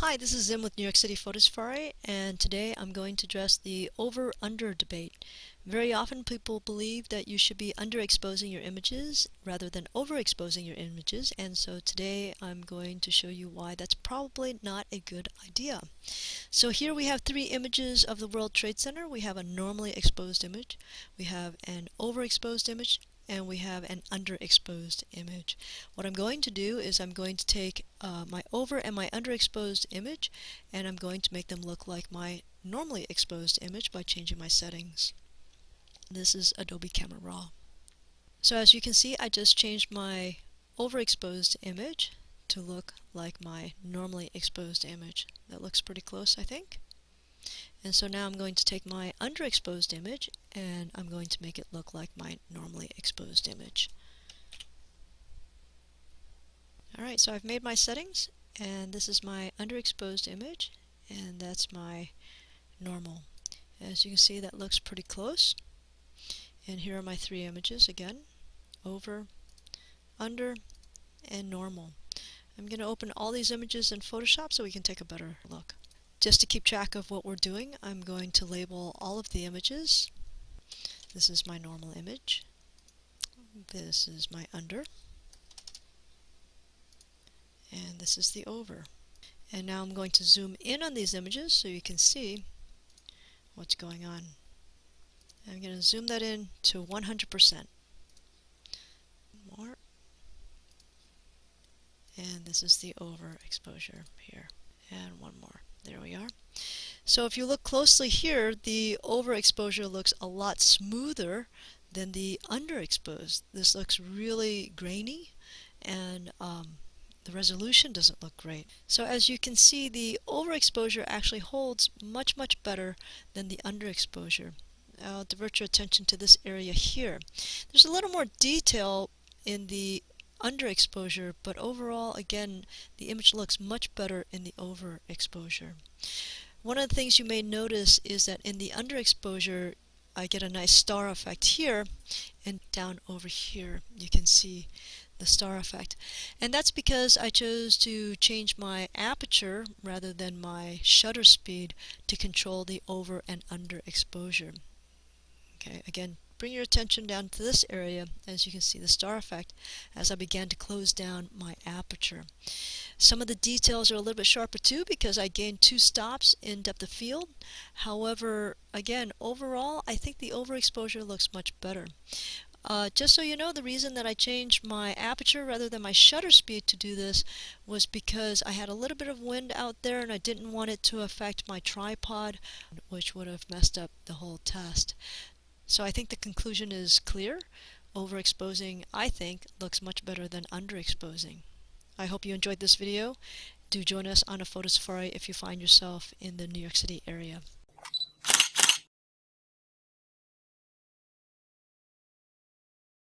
Hi, this is Zim with New York City Photo Safari, and today I'm going to address the over-under debate. Very often people believe that you should be underexposing your images rather than overexposing your images, and so today I'm going to show you why that's probably not a good idea. So here we have three images of the World Trade Center. We have a normally exposed image, we have an overexposed image, and we have an underexposed image. What I'm going to do is I'm going to take my over and my underexposed image, and I'm going to make them look like my normally exposed image by changing my settings. This is Adobe Camera Raw. So as you can see, I just changed my overexposed image to look like my normally exposed image. That looks pretty close, I think. And so now I'm going to take my underexposed image and I'm going to make it look like my normally exposed image. Alright, so I've made my settings, and this is my underexposed image, and that's my normal. As you can see, that looks pretty close. And here are my three images again: over, under, and normal. I'm going to open all these images in Photoshop so we can take a better look. Just to keep track of what we're doing, I'm going to label all of the images. This is my normal image. This is my under. And this is the over. And now I'm going to zoom in on these images so you can see what's going on. I'm going to zoom that in to 100%. More. And this is the overexposure here. And one more. There we are. So if you look closely here, the overexposure looks a lot smoother than the underexposed. This looks really grainy, and the resolution doesn't look great. So as you can see, the overexposure actually holds much better than the underexposure. I'll divert your attention to this area here. There's a little more detail in the underexposure, but overall, again, the image looks much better in the overexposure. One of the things you may notice is that in the underexposure, I get a nice star effect here, and down over here you can see the star effect. And that's because I chose to change my aperture rather than my shutter speed to control the over and under exposure. Okay, again, bring your attention down to this area as you can see the star effect as I began to close down my aperture. Some of the details are a little bit sharper too because I gained 2 stops in depth of field. However, again, overall I think the overexposure looks much better. Just so you know, the reason that I changed my aperture rather than my shutter speed to do this was because I had a little bit of wind out there and I didn't want it to affect my tripod, which would have messed up the whole test. So I think the conclusion is clear. Overexposing, I think, looks much better than underexposing. I hope you enjoyed this video. Do join us on a photo safari if you find yourself in the New York City area.